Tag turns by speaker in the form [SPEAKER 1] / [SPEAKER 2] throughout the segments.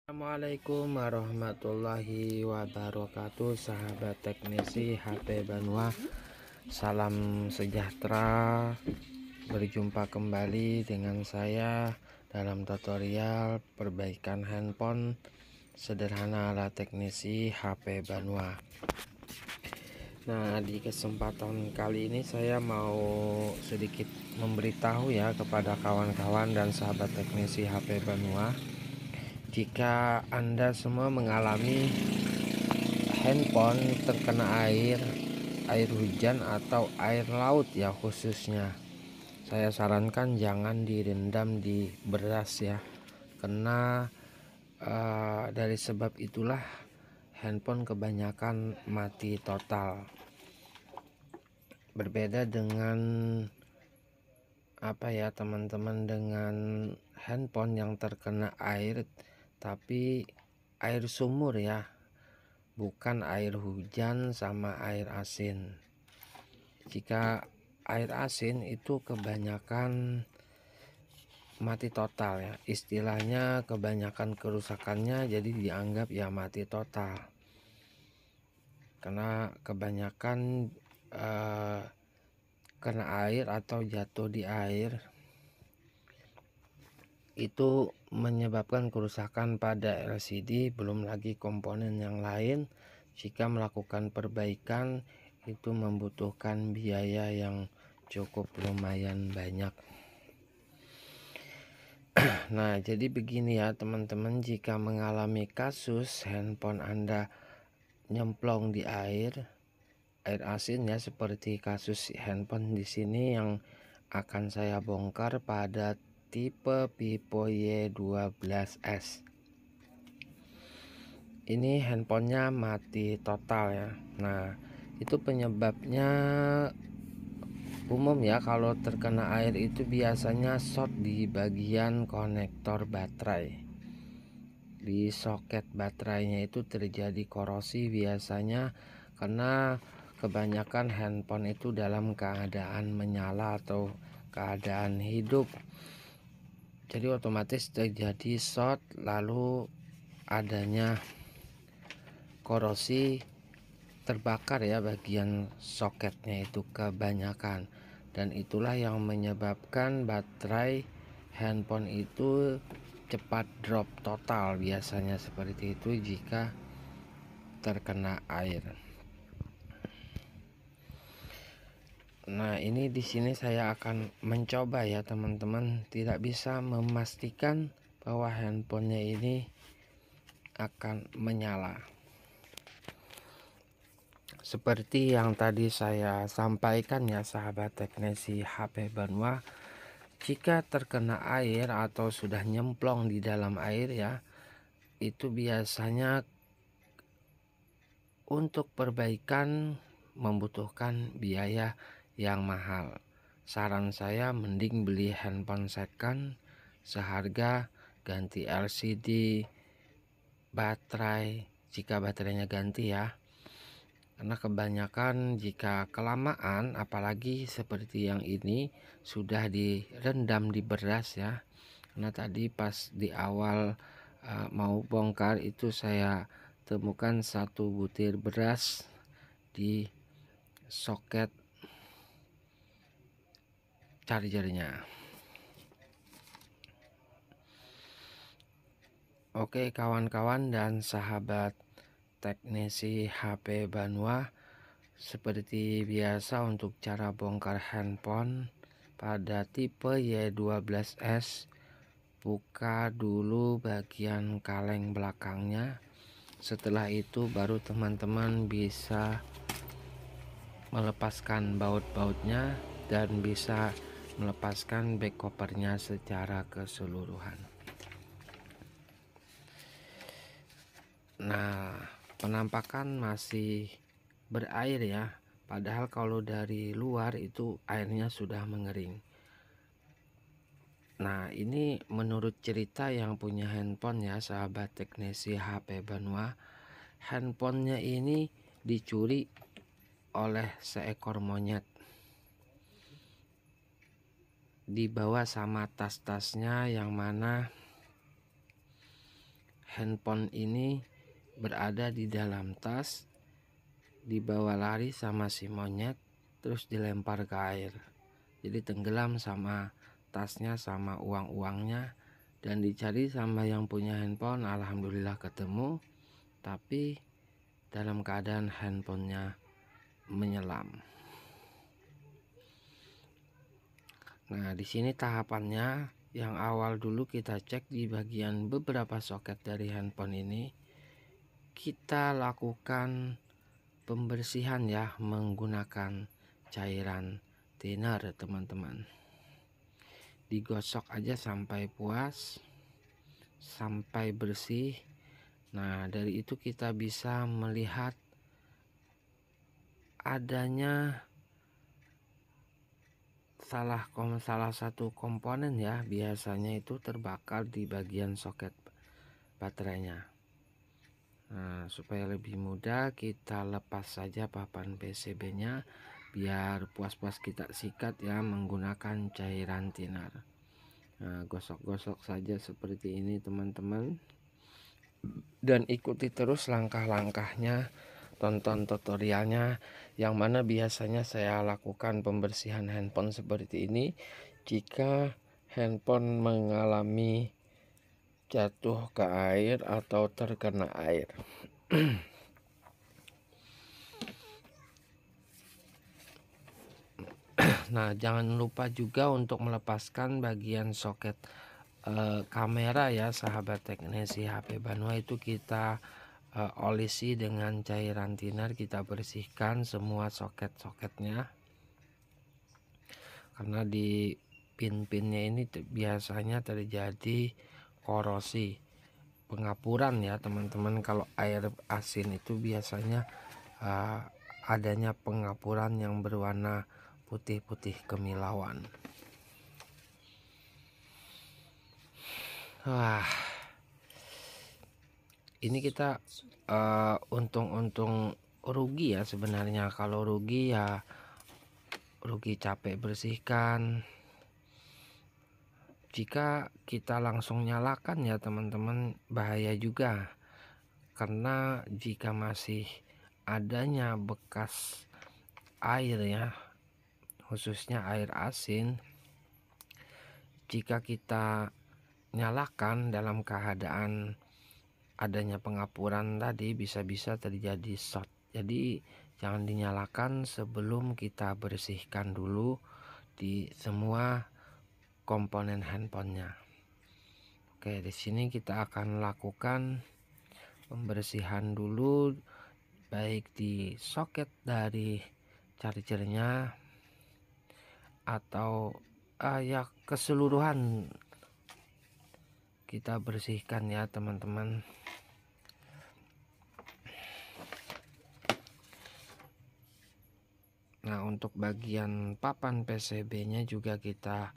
[SPEAKER 1] Assalamualaikum warahmatullahi wabarakatuh, sahabat teknisi HP Banua. Salam sejahtera. Berjumpa kembali dengan saya dalam tutorial perbaikan handphone sederhana ala teknisi HP Banua. Nah, di kesempatan kali ini saya mau sedikit memberitahu ya kepada kawan-kawan dan sahabat teknisi HP Banua, jika Anda semua mengalami handphone terkena air hujan atau air laut ya khususnya, saya sarankan jangan direndam di beras ya, karena dari sebab itulah handphone kebanyakan mati total. Berbeda dengan teman-teman, dengan handphone yang terkena air tapi air sumur ya, bukan air hujan sama air asin. Jika air asin itu kebanyakan mati total ya, istilahnya kebanyakan kerusakannya, jadi dianggap ya mati total, karena kebanyakan kena air atau jatuh di air itu menyebabkan kerusakan pada LCD, belum lagi komponen yang lain. Jika melakukan perbaikan itu membutuhkan biaya yang cukup lumayan banyak. Nah, jadi begini ya teman-teman, jika mengalami kasus handphone Anda nyemplung di air asin ya, seperti kasus handphone di sini yang akan saya bongkar pada tipe Vivo Y12s. Ini handphonenya mati total ya. Nah, itu penyebabnya umum ya, kalau terkena air itu biasanya short di bagian konektor baterai. Di soket baterainya itu terjadi korosi biasanya, karena kebanyakan handphone itu dalam keadaan menyala atau keadaan hidup. Jadi otomatis terjadi short, lalu adanya korosi, terbakar ya bagian soketnya itu kebanyakan, dan itulah yang menyebabkan baterai handphone itu cepat drop total, biasanya seperti itu jika terkena air. Nah, ini di sini saya akan mencoba ya teman-teman, tidak bisa memastikan bahwa handphonenya ini akan menyala. Seperti yang tadi saya sampaikan ya sahabat teknisi HP Banua, jika terkena air atau sudah nyemplung di dalam air ya, itu biasanya untuk perbaikan membutuhkan biaya yang mahal. Saran saya mending beli handphone second seharga ganti LCD, baterai jika baterainya ganti ya. Karena kebanyakan jika kelamaan, apalagi seperti yang ini sudah direndam di beras ya. Karena tadi pas di awal mau bongkar itu saya temukan satu butir beras di soket chargernya. Oke kawan-kawan dan sahabat teknisi HP Banua, seperti biasa untuk cara bongkar handphone pada tipe Y12s, buka dulu bagian kaleng belakangnya. Setelah itu baru teman-teman bisa melepaskan baut-bautnya dan bisa melepaskan back covernya secara keseluruhan. Nah, penampakan masih berair ya, padahal kalau dari luar itu airnya sudah mengering. Nah, ini menurut cerita yang punya handphone ya sahabat teknisi HP Banua, handphonenya ini dicuri oleh seekor monyet, dibawa sama tas-tasnya, yang mana handphone ini berada di dalam tas, dibawa lari sama si monyet, terus dilempar ke air. Jadi tenggelam sama tasnya sama uang-uangnya, dan dicari sama yang punya handphone. Alhamdulillah ketemu, tapi dalam keadaan handphonenya menyelam. Nah, di sini tahapannya. Yang awal dulu kita cek di bagian beberapa soket dari handphone ini. Kita lakukan pembersihan ya menggunakan cairan thinner, teman-teman. Digosok aja sampai puas, sampai bersih. Nah, dari itu kita bisa melihat adanya salah satu komponen ya, biasanya itu terbakar di bagian soket baterainya. Nah, supaya lebih mudah kita lepas saja papan PCB-nya biar puas-puas kita sikat ya menggunakan cairan thinner. Nah, gosok-gosok saja seperti ini, teman-teman, dan ikuti terus langkah-langkahnya. Tonton tutorialnya, yang mana biasanya saya lakukan pembersihan handphone seperti ini jika handphone mengalami jatuh ke air atau terkena air. Nah, jangan lupa juga untuk melepaskan bagian soket kamera ya, sahabat teknisi HP Banua. Itu kita olesi dengan cairan thinner, kita bersihkan semua soket-soketnya, karena di pin-pinnya ini biasanya terjadi korosi, pengapuran ya teman-teman. Kalau air asin itu biasanya adanya pengapuran yang berwarna putih-putih kemilauan. Wah, ini kita untung-untung rugi ya sebenarnya. Kalau rugi ya rugi capek bersihkan. Jika kita langsung nyalakan ya teman-teman, bahaya juga, karena jika masih adanya bekas air ya, khususnya air asin, jika kita nyalakan dalam keadaan adanya pengapuran tadi, bisa-bisa terjadi short. Jadi jangan dinyalakan sebelum kita bersihkan dulu di semua komponen handphonenya. Oke, di sini kita akan lakukan pembersihan dulu, baik di soket dari chargernya atau ya keseluruhan kita bersihkan ya teman-teman. Nah, untuk bagian papan PCB-nya juga kita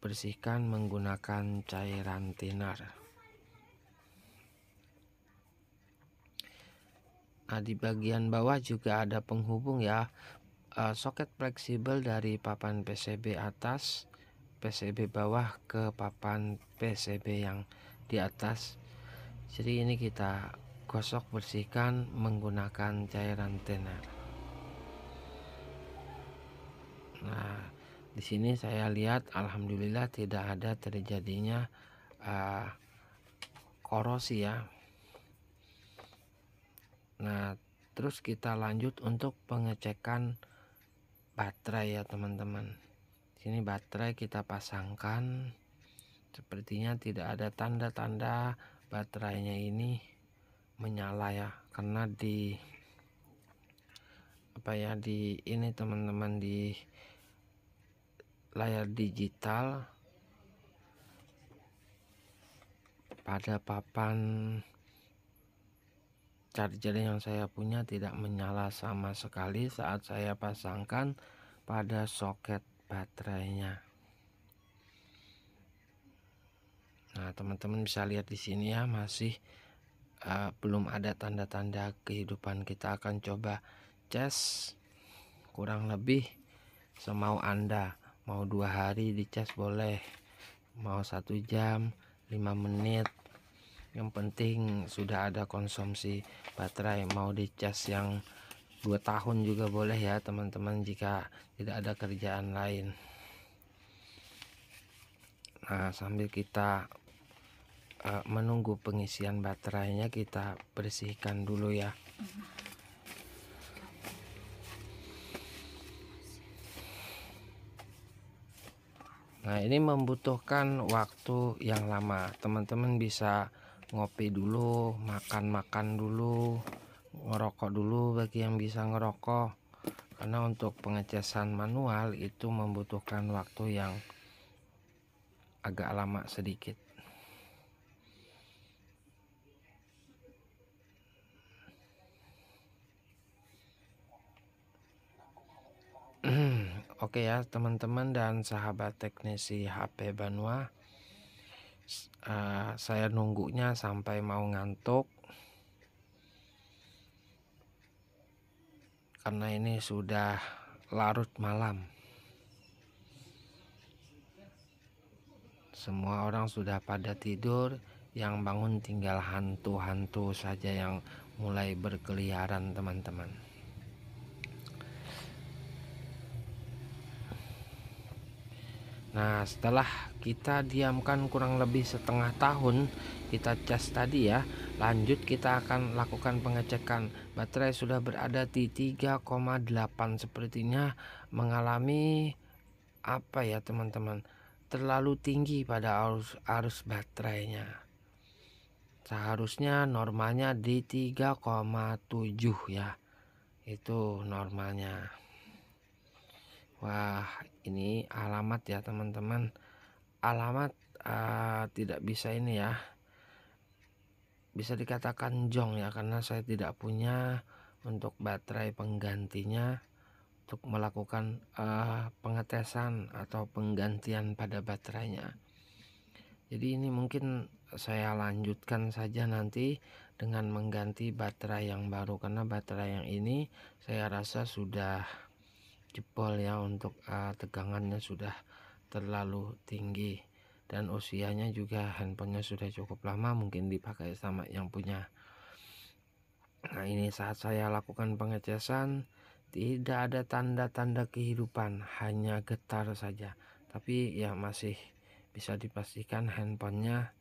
[SPEAKER 1] bersihkan menggunakan cairan thinner. Nah, di bagian bawah juga ada penghubung ya, soket fleksibel dari papan PCB atas, PCB bawah ke papan PCB yang di atas. Jadi ini kita gosok bersihkan menggunakan cairan thinner. Nah, di sini saya lihat alhamdulillah tidak ada terjadinya korosi ya. Nah, terus kita lanjut untuk pengecekan baterai ya teman-teman. Sini baterai kita pasangkan. Sepertinya tidak ada tanda-tanda baterainya ini menyala ya, karena di ini teman-teman, di layar digital pada papan charger yang saya punya tidak menyala sama sekali saat saya pasangkan pada soket baterainya. Nah, teman-teman bisa lihat di sini ya, masih belum ada tanda-tanda kehidupan. Kita akan coba cas kurang lebih semau Anda. Mau 2 hari dicas boleh, mau 1 jam, 5 menit, Yang penting sudah ada konsumsi baterai. Mau dicas yang 2 tahun juga boleh ya teman-teman, jika tidak ada kerjaan lain. Nah, sambil kita menunggu pengisian baterainya, kita bersihkan dulu ya. Nah, ini membutuhkan waktu yang lama. Teman-teman bisa ngopi dulu, makan-makan dulu, ngerokok dulu bagi yang bisa ngerokok. Karena untuk pengecasan manual itu membutuhkan waktu yang agak lama sedikit. Oke ya teman-teman dan sahabat teknisi HP Banua, saya nunggunya sampai mau ngantuk karena ini sudah larut malam. Semua orang sudah pada tidur, yang bangun tinggal hantu-hantu saja yang mulai berkeliaran teman-teman. Nah, setelah kita diamkan kurang lebih setengah tahun, kita cas tadi ya, lanjut kita akan lakukan pengecekan. Baterai sudah berada di 3,8, sepertinya mengalami apa ya teman-teman, terlalu tinggi pada arus baterainya. Seharusnya normalnya di 3,7 ya, itu normalnya. Wah, ini alamat ya teman-teman, alamat tidak bisa ini ya, bisa dikatakan jong ya, karena saya tidak punya untuk baterai penggantinya untuk melakukan pengetesan atau penggantian pada baterainya. Jadi ini mungkin saya lanjutkan saja nanti dengan mengganti baterai yang baru, karena baterai yang ini saya rasa sudah jebol ya, untuk tegangannya sudah terlalu tinggi dan usianya juga, handphonenya sudah cukup lama mungkin dipakai sama yang punya. Nah, ini saat saya lakukan pengecasan tidak ada tanda-tanda kehidupan, hanya getar saja, tapi ya masih bisa dipastikan handphonenya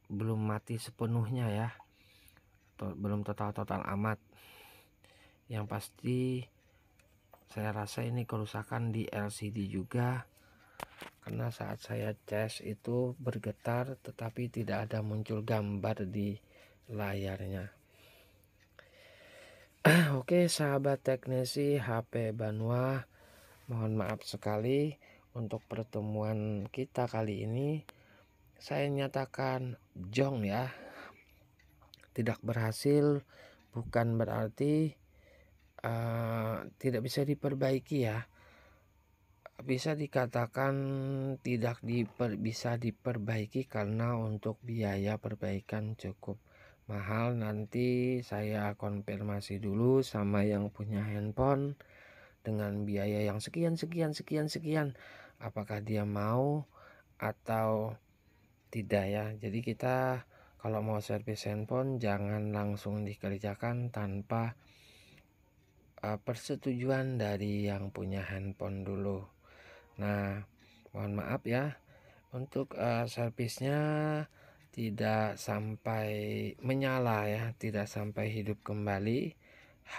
[SPEAKER 1] belum mati sepenuhnya ya, belum total amat. Yang pasti saya rasa ini kerusakan di LCD juga, karena saat saya cas itu bergetar tetapi tidak ada muncul gambar di layarnya. Oke sahabat teknisi HP Banua, mohon maaf sekali untuk pertemuan kita kali ini. Saya nyatakan jong ya, tidak berhasil bukan berarti tidak bisa diperbaiki ya. Bisa dikatakan tidak bisa diperbaiki karena untuk biaya perbaikan cukup mahal. Nanti saya konfirmasi dulu sama yang punya handphone dengan biaya yang sekian, apakah dia mau atau tidak ya. Jadi kita kalau mau servis handphone jangan langsung dikerjakan tanpa persetujuan dari yang punya handphone dulu. Nah, mohon maaf ya untuk servisnya tidak sampai menyala ya, tidak sampai hidup kembali,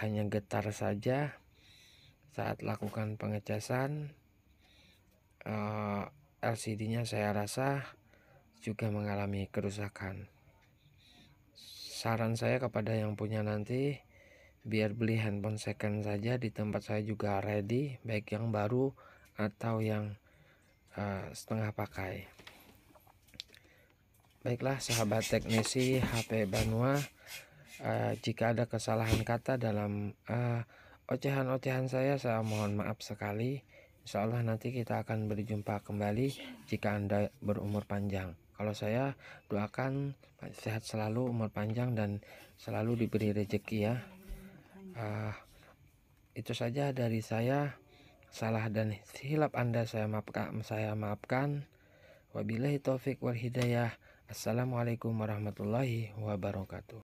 [SPEAKER 1] hanya getar saja saat lakukan pengecasan. LCD-nya saya rasa juga mengalami kerusakan. Saran saya kepada yang punya nanti, biar beli handphone second saja, di tempat saya juga ready, baik yang baru atau yang setengah pakai. Baiklah sahabat teknisi HP Banua, jika ada kesalahan kata dalam ocehan-ocehan saya mohon maaf sekali. Insya Allah nanti kita akan berjumpa kembali jika Anda berumur panjang. Kalau saya doakan sehat selalu, umur panjang, dan selalu diberi rezeki ya. Itu saja dari saya. Salah dan hilap Anda saya maafkan. Wabillahi taufik wal hidayah. Assalamualaikum warahmatullahi wabarakatuh.